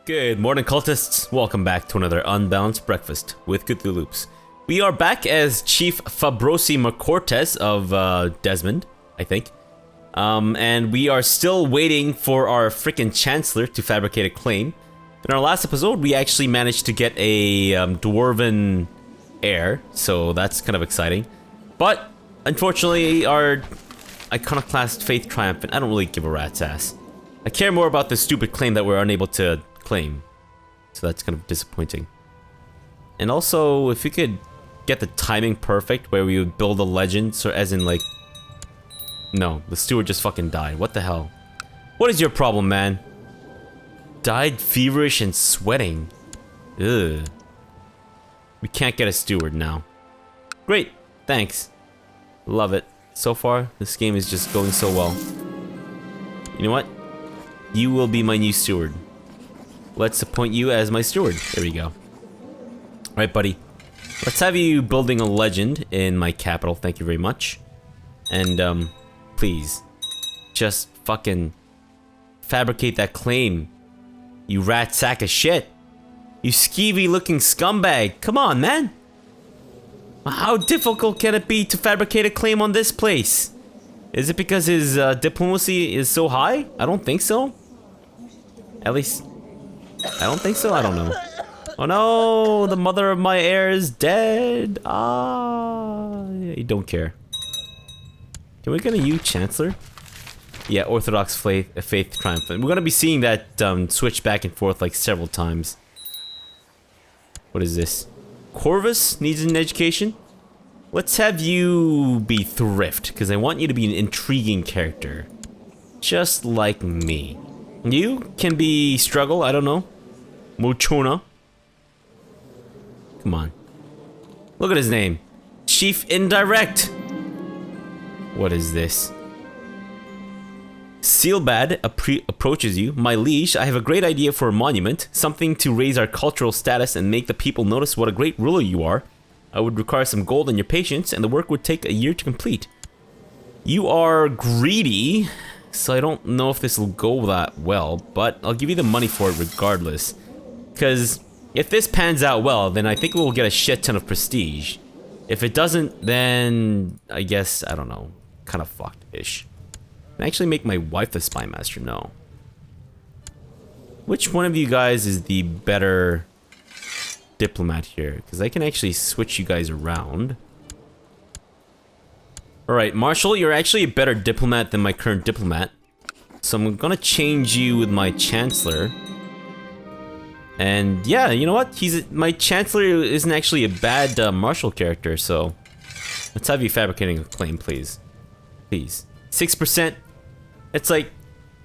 Good morning, cultists. Welcome back to another Unbalanced Breakfast with Cthulhu's. We are back as Chief Fabrosi McCortez of Desmond, I think. And we are still waiting for our freaking Chancellor to fabricate a claim. In our last episode, we actually managed to get a Dwarven heir, so that's kind of exciting. But, unfortunately, our Iconoclast Faith Triumphant, I don't really give a rat's ass. I care more about the stupid claim that we're unable to claim. So that's kind of disappointing. And also, if we could get the timing perfect where we would build a legend, so as in like... No, the steward just fucking died. What the hell? What is your problem, man? Died feverish and sweating. Ugh. We can't get a steward now. Great, thanks. Love it. So far, this game is just going so well. You know what? You will be my new steward. Let's appoint you as my steward. There we go. Alright, buddy. Let's have you building a legend in my capital. Thank you very much. And, please. Just fucking fabricate that claim. You rat sack of shit. You skeevy looking scumbag. Come on, man. How difficult can it be to fabricate a claim on this place? Is it because his diplomacy is so high? I don't think so. At least... I don't think so, I don't know. Oh no, the mother of my heir is dead. I don't care. Can we get a you, Chancellor? Yeah, Orthodox Faith Triumphant. We're gonna be seeing that switch back and forth like several times. What is this? Corvus needs an education? Let's have you be Thrift, because I want you to be an intriguing character. Just like me. You can be Struggle, I don't know. Mochona. Come on. Look at his name. Chief Indirect. What is this? Sealbad approaches you. My liege, I have a great idea for a monument. Something to raise our cultural status and make the people notice what a great ruler you are. I would require some gold and your patience, and the work would take a year to complete. You are greedy, so I don't know if this will go that well, but I'll give you the money for it regardless. Because if this pans out well, then I think we'll get a shit ton of prestige. If it doesn't, then I guess, I don't know, kind of fucked-ish. Can I actually make my wife the spy master? No. Which one of you guys is the better diplomat here? Because I can actually switch you guys around. Alright, Marshal, you're actually a better diplomat than my current diplomat. So I'm gonna change you with my Chancellor. And yeah, you know what? My Chancellor isn't actually a bad Marshal character, so... Let's have you fabricating a claim, please. Please. 6%. It's like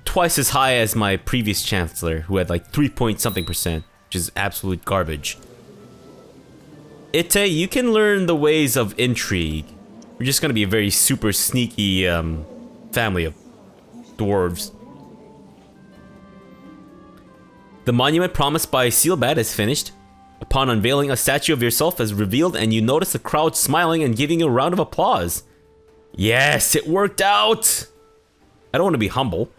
twice as high as my previous Chancellor, who had like 3-point-something%, which is absolute garbage. Ite, you can learn the ways of intrigue. We're just gonna be a very super sneaky family of dwarves. The monument promised by Sealbad is finished. Upon unveiling, a statue of yourself is revealed and you notice the crowd smiling and giving you a round of applause. Yes, it worked out! I don't want to be humble.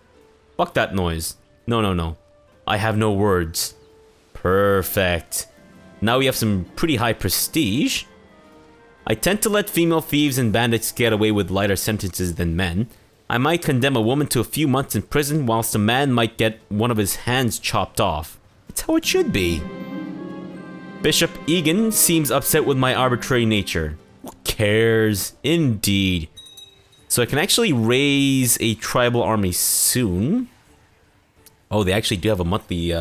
Fuck that noise. No, no, no. I have no words. Perfect. Now we have some pretty high prestige. I tend to let female thieves and bandits get away with lighter sentences than men. I might condemn a woman to a few months in prison, whilst a man might get one of his hands chopped off. It's how it should be. Bishop Egan seems upset with my arbitrary nature. Who cares? Indeed. So I can actually raise a tribal army soon. Oh, they actually do have a monthly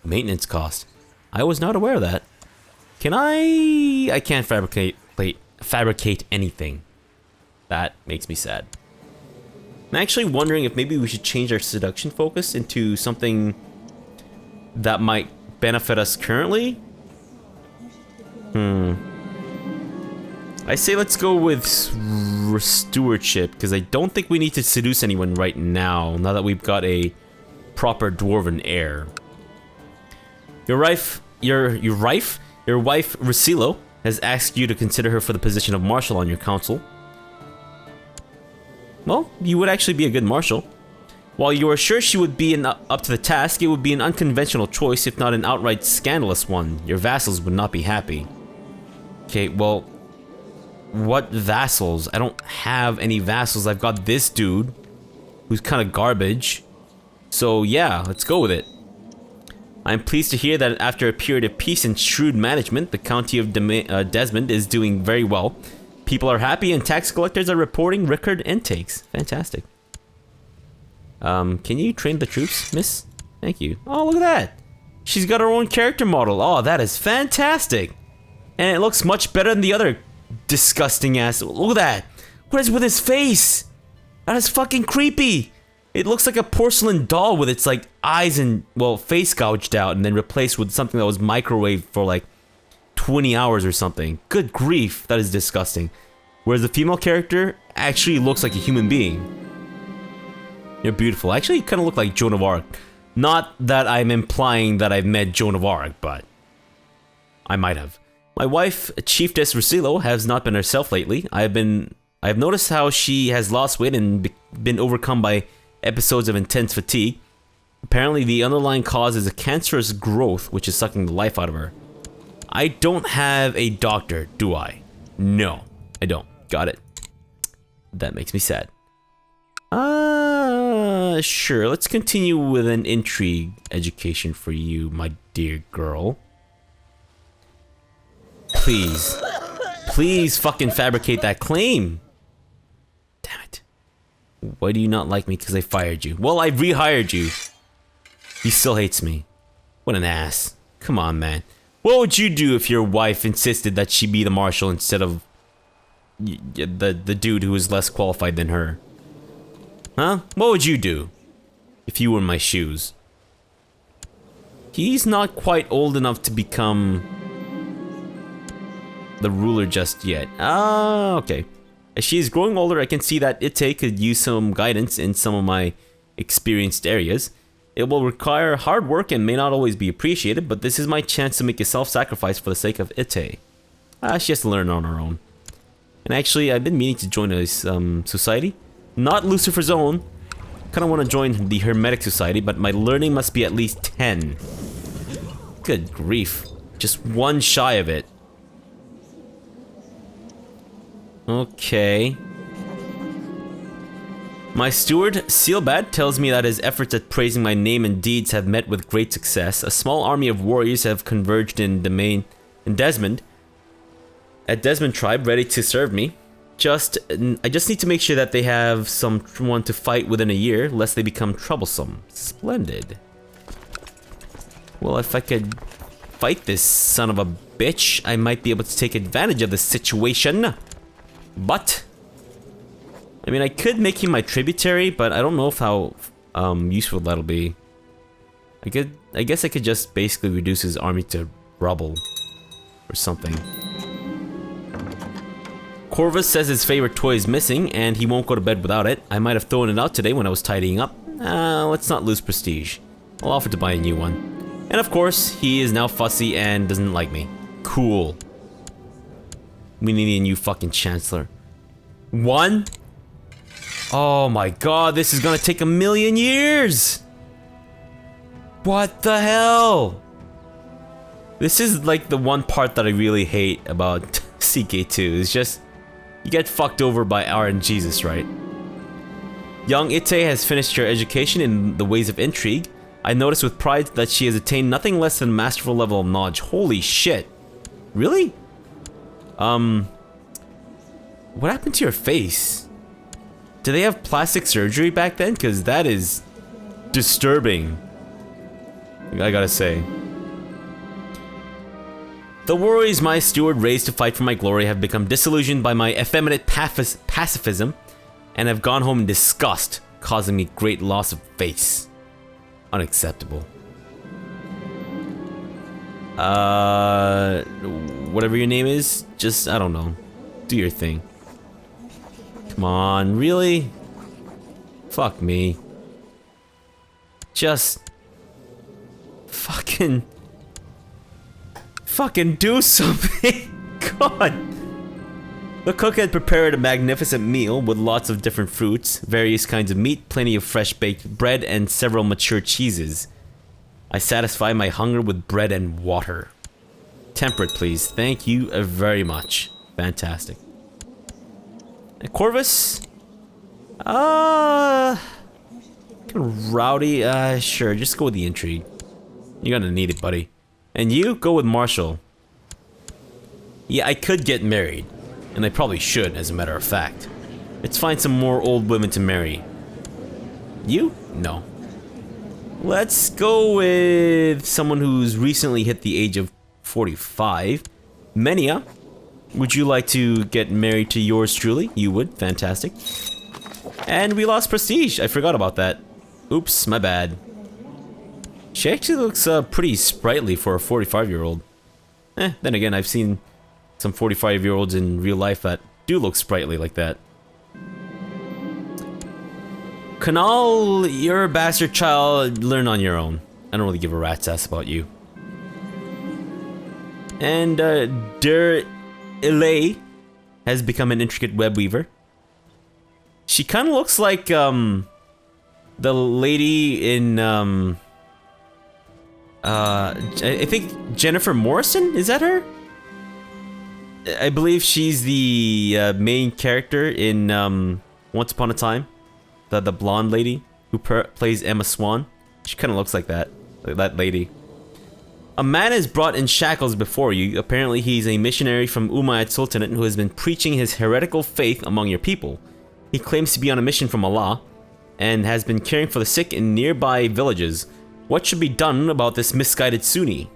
maintenance cost. I was not aware of that. Can I can't fabricate anything. That makes me sad. I'm actually wondering if maybe we should change our seduction focus into something that might benefit us currently. I say let's go with stewardship, because I don't think we need to seduce anyone right now that we've got a proper dwarven heir. Your wife, Rusilo, has asked you to consider her for the position of marshal on your council. Well, you would actually be a good marshal. While you are sure she would be up to the task, it would be an unconventional choice, if not an outright scandalous one. Your vassals would not be happy. Okay, well... What vassals? I don't have any vassals. I've got this dude, who's kind of garbage. So yeah, let's go with it. I'm pleased to hear that after a period of peace and shrewd management, the county of Desmond is doing very well. People are happy and tax collectors are reporting record intakes. Fantastic. Can you train the troops, miss? Thank you. Oh, look at that. She's got her own character model. Oh, that is fantastic. And it looks much better than the other disgusting ass. Look at that. What is with his face? That is fucking creepy. It looks like a porcelain doll with its like eyes and, well, face gouged out and then replaced with something that was microwaved for like 20 hours or something. Good grief, that is disgusting. Whereas the female character actually looks like a human being. You're beautiful. Actually, you kind of look like Joan of Arc. Not that I'm implying that I've met Joan of Arc, but I might have. My wife, Chiefess Rusilo, has not been herself lately. I've noticed how she has lost weight and been overcome by episodes of intense fatigue. Apparently, the underlying cause is a cancerous growth, which is sucking the life out of her. I don't have a doctor, do I? No, I don't. Got it. That makes me sad. Sure. Let's continue with an intrigue education for you, my dear girl. Please. Please fucking fabricate that claim. Damn it. Why do you not like me? Because I fired you. Well, I rehired you. He still hates me. What an ass. Come on, man. What would you do if your wife insisted that she be the marshal instead of the dude who is less qualified than her? Huh? What would you do if you were in my shoes? He's not quite old enough to become the ruler just yet. Ah, okay. As she is growing older, I can see that Ite could use some guidance in some of my experienced areas. It will require hard work and may not always be appreciated, but this is my chance to make a self-sacrifice for the sake of Ite. She has to learn on her own. And actually, I've been meaning to join a society. Not Lucifer's Own. Kind of want to join the Hermetic Society, but my learning must be at least 10. Good grief. Just one shy of it. Okay. My steward, Sealbad, tells me that his efforts at praising my name and deeds have met with great success. A small army of warriors have converged in Desmond. At Desmond Tribe, ready to serve me. I just need to make sure that they have someone to fight within a year, lest they become troublesome. Splendid. Well, if I could fight this son of a bitch, I might be able to take advantage of the situation. But I mean, I could make him my tributary, but I don't know if how useful that'll be. I guess I could just basically reduce his army to rubble or something. Corvus says his favorite toy is missing and he won't go to bed without it. I might have thrown it out today when I was tidying up. Let's not lose prestige. I'll offer to buy a new one. And of course, he is now fussy and doesn't like me. Cool. We need a new fucking chancellor. One? Oh my god, this is gonna take 1,000,000 years! What the hell? This is like the one part that I really hate about CK2. It's just, you get fucked over by RNGesus, right? Young Ite has finished her education in the ways of intrigue. I notice with pride that she has attained nothing less than masterful level of knowledge. Holy shit. Really? What happened to your face? Do they have plastic surgery back then? Because that is disturbing. I gotta say. The warriors my steward raised to fight for my glory have become disillusioned by my effeminate pacifism and have gone home in disgust, causing me great loss of face. Unacceptable. Whatever your name is, just, I don't know. Do your thing. Come on, really? Fuck me. Just fucking do something. God. The cook had prepared a magnificent meal with lots of different fruits, various kinds of meat, plenty of fresh baked bread, and several mature cheeses. I satisfy my hunger with bread and water. Temperate, please. Thank you very much. Fantastic. Corvus? Kind of rowdy. Sure, just go with the intrigue. You're gonna need it, buddy. And you, go with Marshall. Yeah, I could get married. And I probably should, as a matter of fact. Let's find some more old women to marry. You? No. Let's go with someone who's recently hit the age of 45. Menia, would you like to get married to yours truly? You would. Fantastic. And we lost prestige. I forgot about that. Oops, my bad. She actually looks pretty sprightly for a 45-year-old. Then again, I've seen some 45-year-olds in real life that do look sprightly like that. Canal, you're a bastard child, learn on your own. I don't really give a rat's ass about you. And, Der Ilay has become an intricate web weaver. She kind of looks like, the lady in, I think Jennifer Morrison? Is that her? I believe she's the main character in Once Upon a Time. The blonde lady who plays Emma Swan. She kind of looks like that lady. A man is brought in shackles before you. Apparently he's a missionary from Umayyad Sultanate who has been preaching his heretical faith among your people. He claims to be on a mission from Allah and has been caring for the sick in nearby villages. What should be done about this misguided Sunni?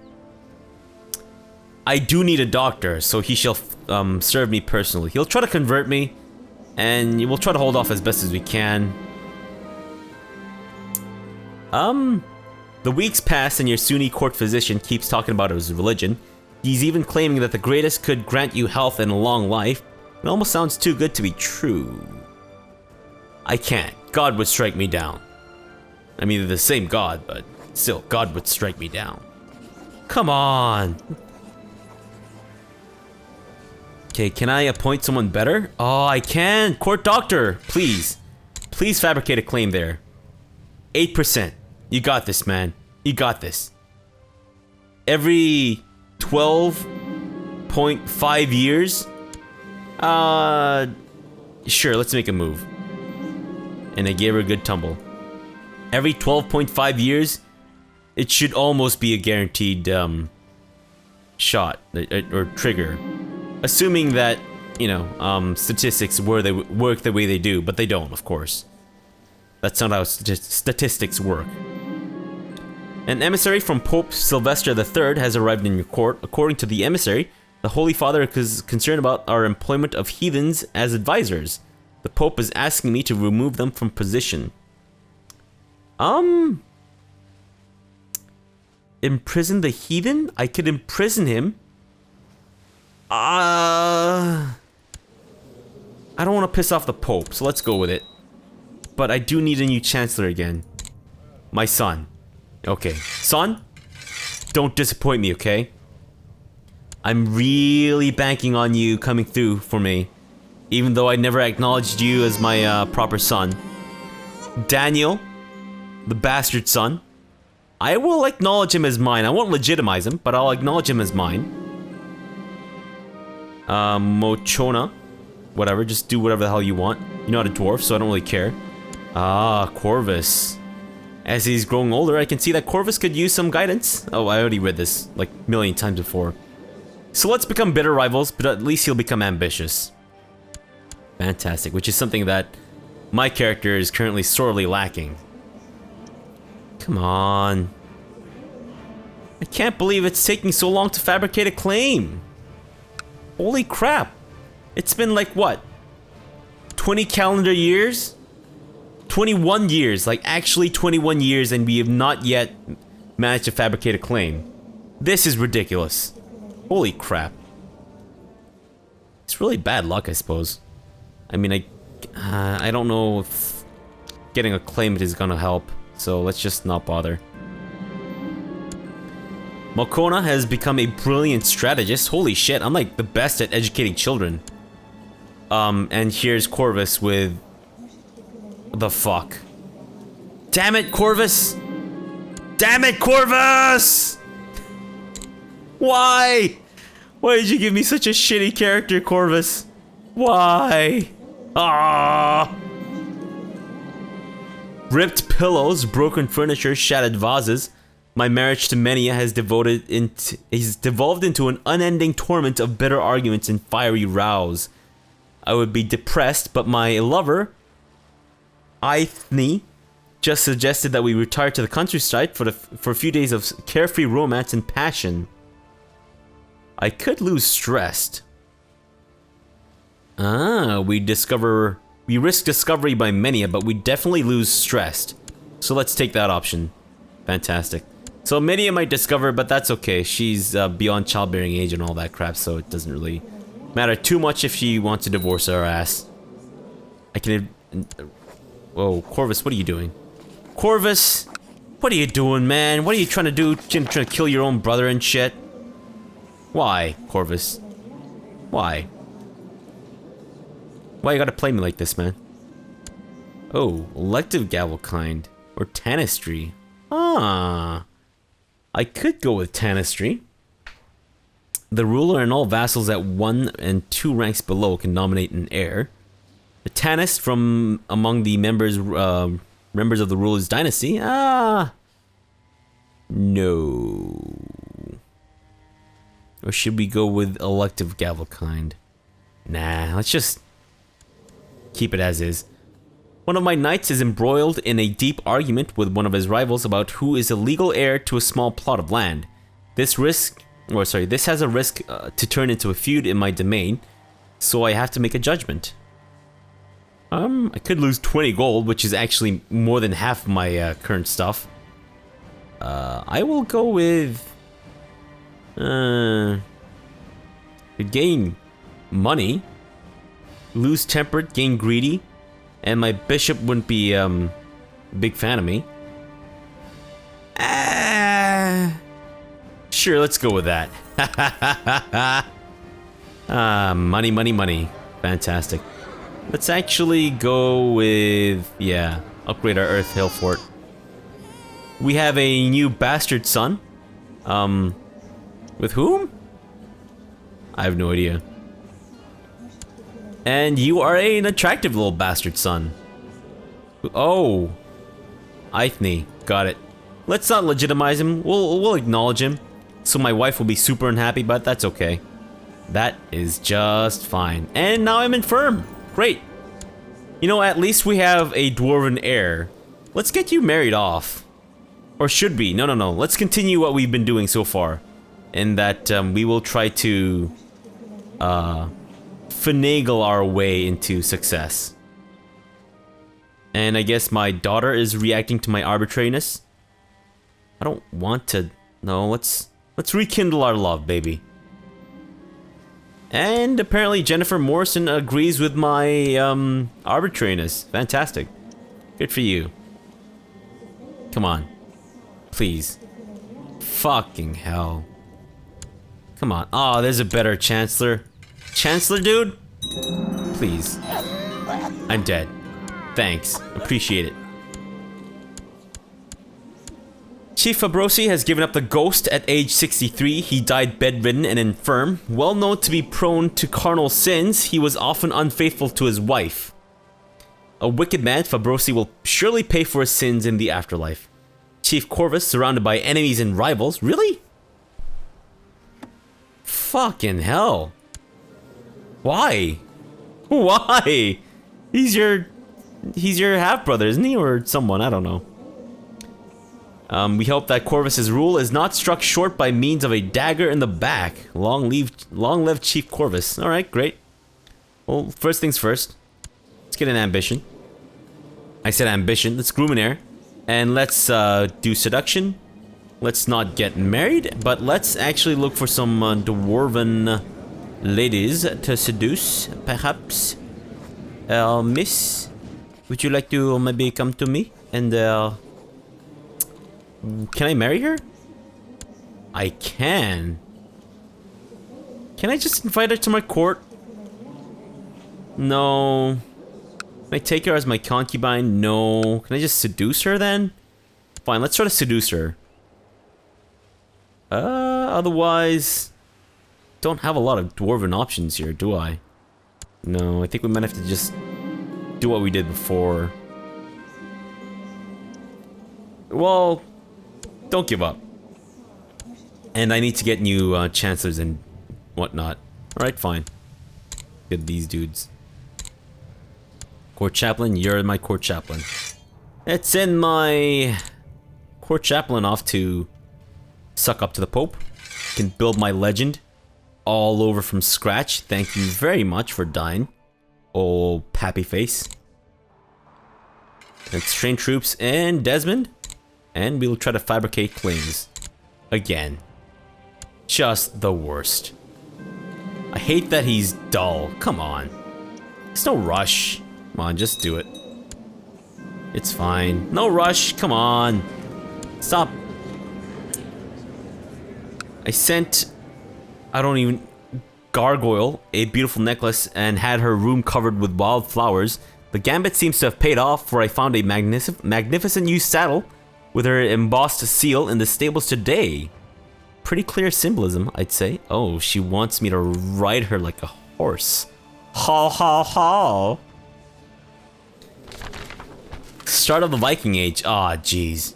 I do need a doctor, so he shall serve me personally. He'll try to convert me, and we'll try to hold off as best as we can. The weeks pass and your Sunni court physician keeps talking about his religion. He's even claiming that the greatest could grant you health and a long life. It almost sounds too good to be true. I can't. God would strike me down. I mean, they're the same God, but still, God would strike me down. Come on. Okay, can I appoint someone better? Oh, I can. Court doctor, please. Please fabricate a claim there. 8%. You got this, man. You got this. Every 12.5 years? Sure, let's make a move. And I gave her a good tumble. Every 12.5 years, it should almost be a guaranteed, shot or trigger. Assuming that, you know, statistics work the way they do, but they don't, of course. That's not how statistics work. An emissary from Pope Sylvester III has arrived in your court. According to the emissary, the Holy Father is concerned about our employment of heathens as advisors. The Pope is asking me to remove them from position. Imprison the heathen? I could imprison him. I don't want to piss off the Pope, so let's go with it. But I do need a new chancellor again. My son. Okay. Son? Don't disappoint me, okay? I'm really banking on you coming through for me. Even though I never acknowledged you as my proper son. Daniel, the bastard son. I will acknowledge him as mine. I won't legitimize him, but I'll acknowledge him as mine. Mochona. Whatever, just do whatever the hell you want. You're not a dwarf, so I don't really care. Ah, Corvus. As he's growing older, I can see that Corvus could use some guidance. Oh, I already read this like a million times before. So let's become bitter rivals, but at least he'll become ambitious. Fantastic, which is something that my character is currently sorely lacking. Come on. I can't believe it's taking so long to fabricate a claim. Holy crap. It's been like what? 20 calendar years? 21 years, like actually 21 years, and we have not yet managed to fabricate a claim. This is ridiculous. Holy crap. It's really bad luck, I suppose. I mean, I don't know if getting a claim is gonna help, so let's just not bother. Mokona has become a brilliant strategist. Holy shit, I'm like the best at educating children. And here's Corvus with... The fuck? Damn it, Corvus! Damn it, Corvus! Why? Why did you give me such a shitty character, Corvus? Why? Ah! Ripped pillows, broken furniture, shattered vases. My marriage to Menia has devolved into an unending torment of bitter arguments and fiery rows. I would be depressed, but my lover, Ithne, just suggested that we retire to the countryside for a few days of carefree romance and passion. I could lose stressed. We risk discovery by Menia, but we definitely lose stressed. So let's take that option. Fantastic. So Menia might discover, but that's okay. She's beyond childbearing age and all that crap, so it doesn't really matter too much if she wants to divorce our ass. I can... Whoa, Corvus, what are you doing? Corvus! What are you doing, man? What are you trying to do? Trying to kill your own brother and shit? Why, Corvus? Why? Why you gotta play me like this, man? Oh, elective gavel kind. Or tanistry. Ah. I could go with tanistry. The ruler and all vassals at 1 and 2 ranks below can nominate an heir. The tanist from among the members of the ruler's dynasty. Ah. No. Or should we go with elective gavel kind? Nah, let's just keep it as is. One of my knights is embroiled in a deep argument with one of his rivals about who is the legal heir to a small plot of land. This has a risk to turn into a feud in my domain, so I have to make a judgment. I could lose 20 gold, which is actually more than half my current stuff. I will go with... gain money, lose tempered, gain greedy, and my bishop wouldn't be a big fan of me. Sure, let's go with that. Money, money, money. Fantastic. Let's actually go with, yeah, upgrade our Earth Hill Fort. We have a new bastard son. With whom? I have no idea. And you are an attractive little bastard son. Oh. Ithne. Got it. Let's not legitimize him. We'll acknowledge him. So my wife will be super unhappy, but that's okay. That is just fine. And now I'm infirm. Great. You know, at least we have a dwarven heir. Let's get you married off. Or should we? No, no, no. Let's continue what we've been doing so far. In that we will try to finagle our way into success. And I guess my daughter is reacting to my arbitrariness. I don't want to... No, let's rekindle our love, baby. And apparently Jennifer Morrison agrees with my arbitrariness. Fantastic. Good for you. Come on. Please. Fucking hell. Come on. Oh, there's a better Chancellor. Chancellor, dude? Please. I'm dead. Thanks. Appreciate it. Chief Fabrosi has given up the ghost at age 63. He died bedridden and infirm. Well known to be prone to carnal sins, he was often unfaithful to his wife. A wicked man, Fabrosi will surely pay for his sins in the afterlife. Chief Corvus, surrounded by enemies and rivals. Really? Fucking hell. Why? Why? He's your half-brother, isn't he? Or someone, I don't know. We hope that Corvus's rule is not struck short by means of a dagger in the back. Long live Chief Corvus. Alright, great. Well, first things first. Let's get an ambition. I said ambition. Let's groom an heir. And let's do seduction. Let's not get married, but let's actually look for some dwarven ladies to seduce, perhaps. Miss, would you like to maybe come to me? And, can I marry her? I can. Can I just invite her to my court? No. Can I take her as my concubine? No. Can I just seduce her then? Fine, let's try to seduce her. Otherwise... Don't have a lot of dwarven options here, do I? No, I think we might have to just do what we did before. Well, don't give up. And I need to get new chancellors and whatnot. Alright, fine. Get these dudes. Court chaplain, you're my court chaplain. Let's send my court chaplain off to suck up to the Pope. Can build my legend all over from scratch. Thank you very much for dying, old pappy face. Let's train troops and Desmond, and we'll try to fabricate claims again. Just the worst. I hate that he's dull. Come on. There's no rush. Come on, just do it. It's fine. No rush. Come on. Stop. I sent... I don't even... Gargoyle a beautiful necklace and had her room covered with wild flowers. The gambit seems to have paid off, for I found a magnificent new saddle with her embossed seal in the stables today. Pretty clear symbolism, I'd say. Oh, she wants me to ride her like a horse. Ha ha ha! Start of the Viking Age. Ah, jeez.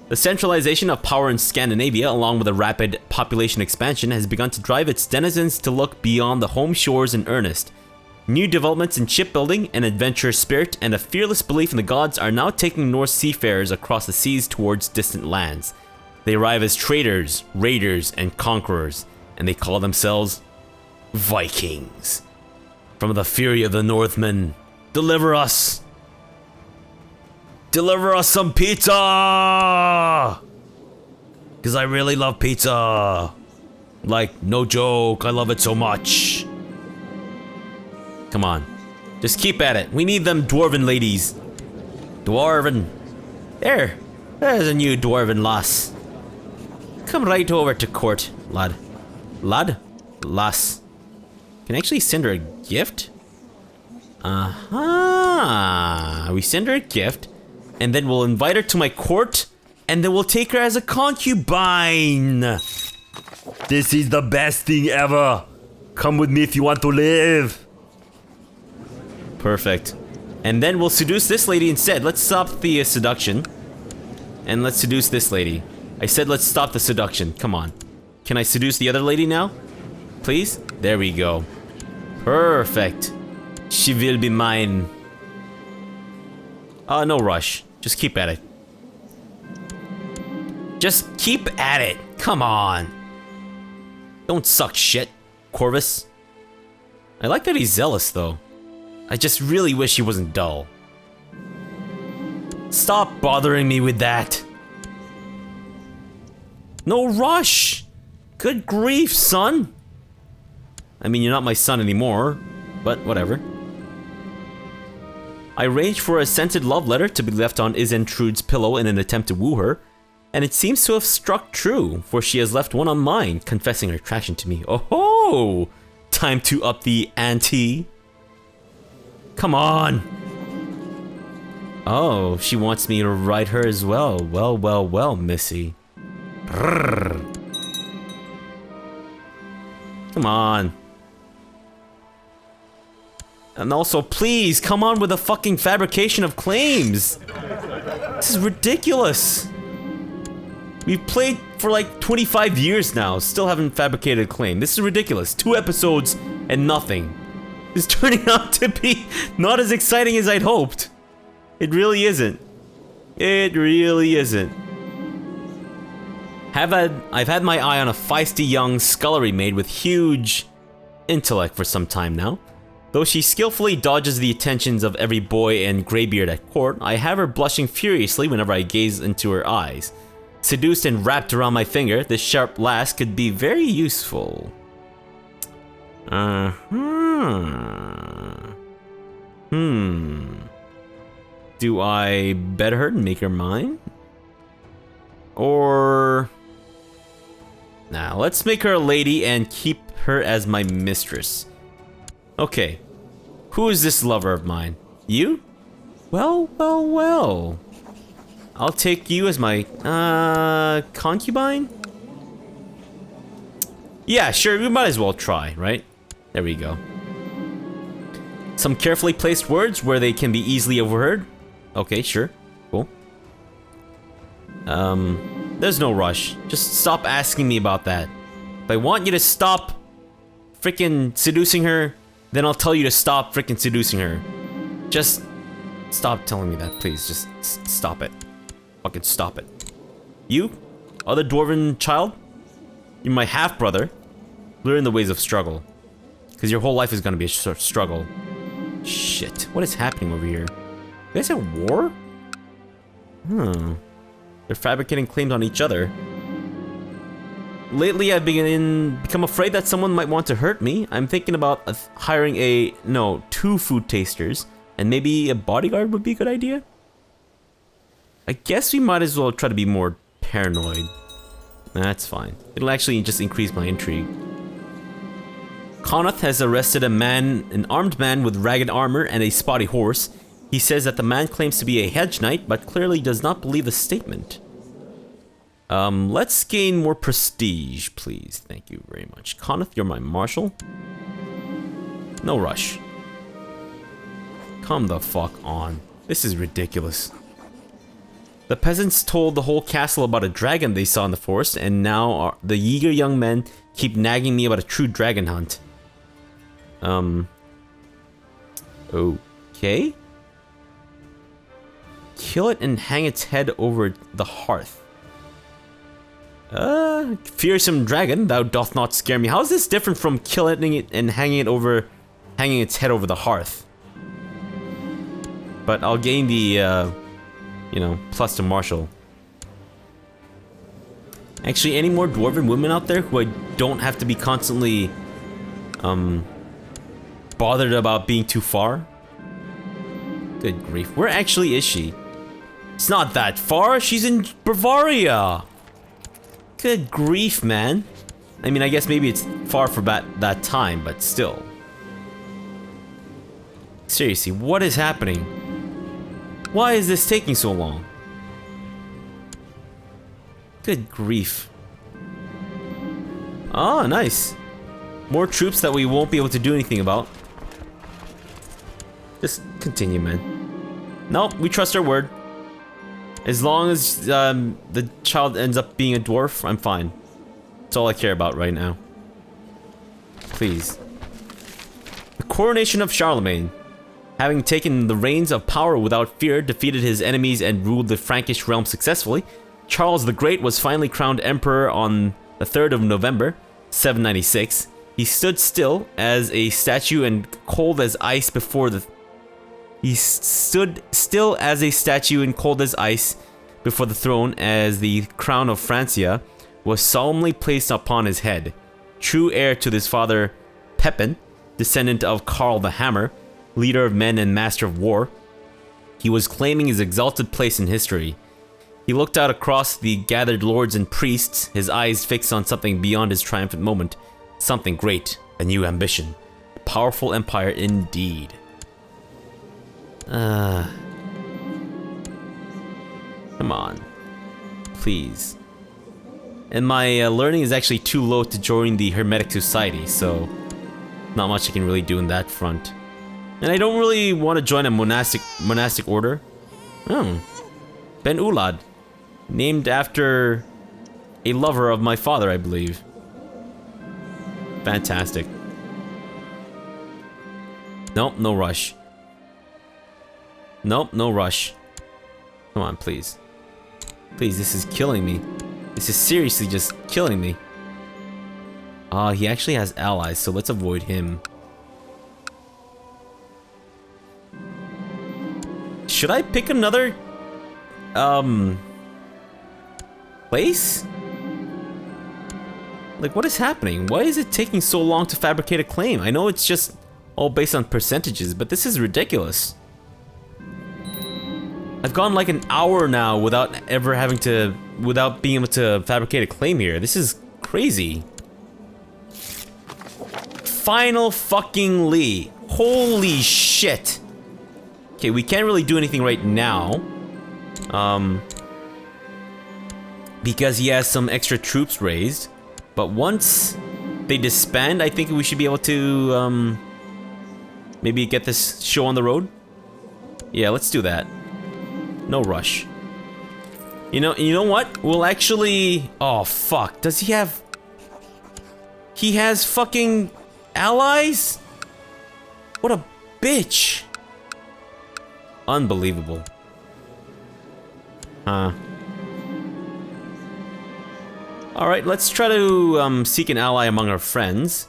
The centralization of power in Scandinavia, along with a rapid population expansion, has begun to drive its denizens to look beyond the home shores in earnest. New developments in shipbuilding, an adventurous spirit, and a fearless belief in the gods are now taking Norse seafarers across the seas towards distant lands. They arrive as traders, raiders, and conquerors, and they call themselves Vikings. From the fury of the Northmen, deliver us! Deliver us some pizza! Because I really love pizza. Like, no joke, I love it so much. Come on. Just keep at it. We need them dwarven ladies. Dwarven. There's a new dwarven lass. Come right over to court, lad. Lad? Lass. Can I actually send her a gift? We send her a gift, and then we'll invite her to my court, and then we'll take her as a concubine. This is the best thing ever. Come with me if you want to live. Perfect. And then we'll seduce this lady instead. Let's stop the seduction. And let's seduce this lady. I said let's stop the seduction. Come on. Can I seduce the other lady now? Please? There we go. Perfect. She will be mine. No rush. Just keep at it. Just keep at it. Come on. Don't suck shit, Corvus. I like that he's zealous, though. I just really wish he wasn't dull. Stop bothering me with that. No rush. Good grief, son. I mean, you're not my son anymore, but whatever. I arranged for a scented love letter to be left on Isentrude's pillow in an attempt to woo her, and it seems to have struck true, for she has left one on mine, confessing her attraction to me. Oh ho! Time to up the ante. Come on! Oh, she wants me to ride her as well. Well, well, well, missy. Brrr. Come on. And also, please, come on with a fucking fabrication of claims. This is ridiculous. We've played for like 25 years now, still haven't fabricated a claim. This is ridiculous. 2 episodes and nothing. It's turning out to be not as exciting as I'd hoped. It really isn't. It really isn't. I've had my eye on a feisty young scullery maid with huge intellect for some time now. Though she skillfully dodges the attentions of every boy and graybeard at court, I have her blushing furiously whenever I gaze into her eyes. Seduced and wrapped around my finger, this sharp lass could be very useful. Do I bet her and make her mine? Or... Nah, let's make her a lady and keep her as my mistress. Okay. Who is this lover of mine? You? Well, well, well. I'll take you as my, concubine? Yeah, sure, we might as well try, right? There we go. Some carefully placed words where they can be easily overheard. Okay, sure. Cool. There's no rush. Just stop asking me about that. If I want you to stop freaking seducing her, then I'll tell you to stop freaking seducing her. Just stop telling me that, please. Just stop it. Fucking stop it. You, other dwarven child, you're my half-brother. Learn the ways of struggle. Because your whole life is gonna be a struggle. Shit, what is happening over here? You guys at war? They're fabricating claims on each other. Lately, I've become afraid that someone might want to hurt me. I'm thinking about hiring two food tasters, and maybe a bodyguard would be a good idea. I guess we might as well try to be more paranoid. That's fine. It'll actually just increase my intrigue. Connaught has arrested an armed man with ragged armor and a spotty horse. He says that the man claims to be a hedge knight, but clearly does not believe the statement. Let's gain more prestige, please. Thank you very much. Connaught, you're my marshal. No rush. Come the fuck on. This is ridiculous. The peasants told the whole castle about a dragon they saw in the forest, and now the eager young men keep nagging me about a true dragon hunt. Okay. Kill it and hang its head over the hearth. Fearsome dragon, thou doth not scare me. How is this different from killing it and hanging its head over the hearth? But I'll gain the, plus to martial. Actually, any more dwarven women out there who I don't have to be constantly, bothered about being too far? Good grief. Where actually is she? It's not that far. She's in Bavaria. Good grief, man. I mean, I guess maybe it's far for that time, but still. Seriously, what is happening? Why is this taking so long? Good grief. Ah, nice. More troops that we won't be able to do anything about. Just continue, man. Nope, we trust our word. As long as the child ends up being a dwarf, I'm fine. That's all I care about right now. Please. The coronation of Charlemagne. Having taken the reins of power without fear, defeated his enemies, and ruled the Frankish realm successfully, Charles the Great was finally crowned emperor on the 3rd of November, 796. He stood still as a statue and cold as ice before the... He stood still as a statue and cold as ice before the throne as the crown of Francia was solemnly placed upon his head. True heir to his father Pepin, descendant of Karl the Hammer, leader of men and master of war, he was claiming his exalted place in history. He looked out across the gathered lords and priests, his eyes fixed on something beyond his triumphant moment. Something great, a new ambition. A powerful empire indeed. Come on. Please. And my learning is actually too low to join the Hermetic Society, so not much I can really do in that front. And I don't really want to join a monastic order. Ben Ulad. Named after a lover of my father, I believe. Fantastic. Nope, no rush. Nope, no rush. Come on, please. Please, this is killing me. This is seriously just killing me. He actually has allies, so let's avoid him. Should I pick another, place? Like, what is happening? Why is it taking so long to fabricate a claim? I know it's just all based on percentages, but this is ridiculous. I've gone like an hour now without being able to fabricate a claim here. This is crazy. Final fucking Lee. Holy shit. Okay, we can't really do anything right now. Because he has some extra troops raised. But once they disband, I think we should be able to, maybe get this show on the road. Yeah, let's do that. No rush. You know what? We'll actually... Oh, fuck. Does he have... He has fucking allies? What a bitch. Unbelievable. Huh. Alright, let's try to seek an ally among our friends.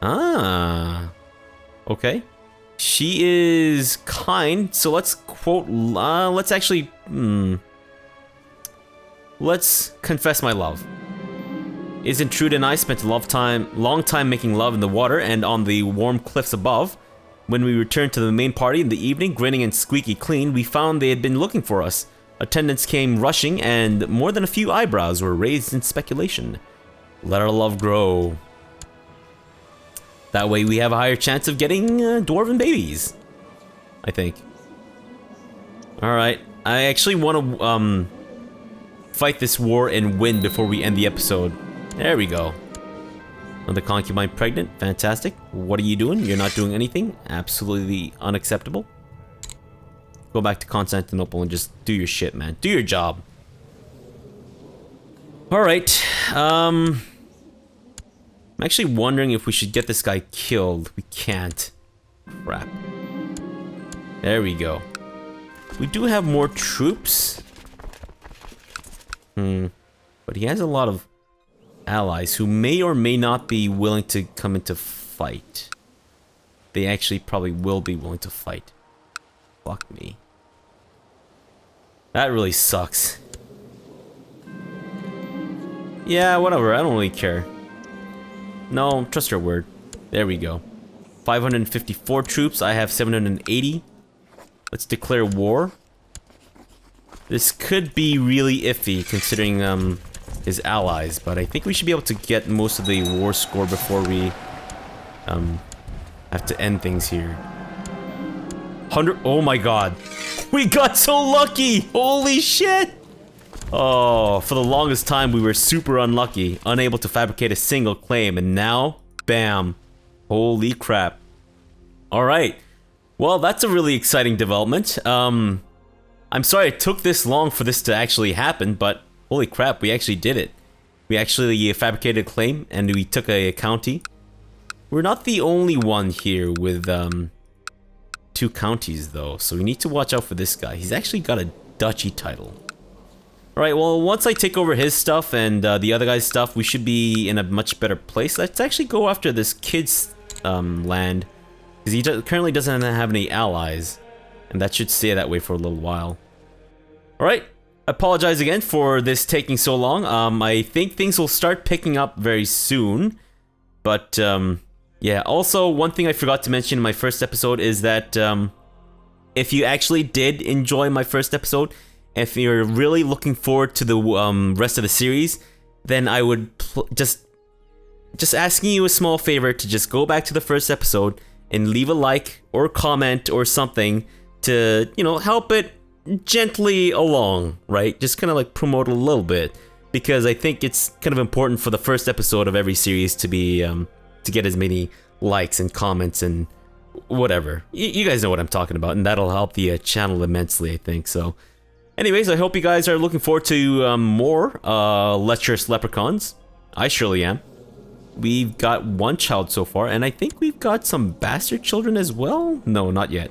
Ah. Okay. She is kind, so let's quote... let's actually... Let's confess my love. Isn't Trude and I spent a long time making love in the water and on the warm cliffs above. When we returned to the main party in the evening, grinning and squeaky clean, we found they had been looking for us. Attendants came rushing, and more than a few eyebrows were raised in speculation. Let our love grow. That way we have a higher chance of getting dwarven babies. I think. Alright, I actually want to fight this war and win before we end the episode. There we go. Another concubine pregnant. Fantastic. What are you doing? You're not doing anything. Absolutely unacceptable. Go back to Constantinople and just do your shit, man. Do your job. Alright. I'm actually wondering if we should get this guy killed. We can't. Crap. There we go. We do have more troops. But he has a lot of allies who may or may not be willing to come into fight. They actually probably will be willing to fight. Fuck me. That really sucks. Yeah, whatever. I don't really care. No, trust your word. There we go. 554 troops. I have 780. Let's declare war. This could be really iffy considering his allies, but I think we should be able to get most of the war score before we have to end things here. 100. Oh my god. We got so lucky! Holy shit! Oh, for the longest time we were super unlucky, unable to fabricate a single claim, and now, bam. Holy crap. Alright. Well, that's a really exciting development. I'm sorry it took this long for this to actually happen, but holy crap, we actually did it. We actually fabricated a claim, and we took a county. We're not the only one here with, 2 counties, though, so we need to watch out for this guy. He's actually got a duchy title. Alright, well, once I take over his stuff and the other guy's stuff, we should be in a much better place. Let's actually go after this kid's land, because he currently doesn't have any allies, and that should stay that way for a little while. Alright, I apologize again for this taking so long. I think things will start picking up very soon, but yeah, also one thing I forgot to mention in my first episode is that if you actually did enjoy my first episode, if you're really looking forward to the rest of the series, then I would just asking you a small favor to just go back to the first episode and leave a like or comment or something to, you know, help it gently along, right? Just kind of like promote a little bit, because I think it's kind of important for the first episode of every series to be to get as many likes and comments and whatever. You guys know what I'm talking about, and that'll help the channel immensely, I think. So anyways, I hope you guys are looking forward to more Lecherous Leprechauns. I surely am. We've got 1 child so far, and I think we've got some bastard children as well? No, not yet.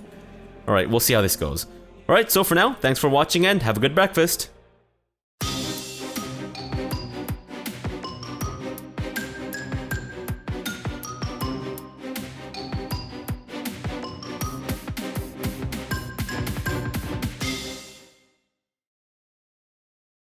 Alright, we'll see how this goes. Alright, so for now, thanks for watching and have a good breakfast.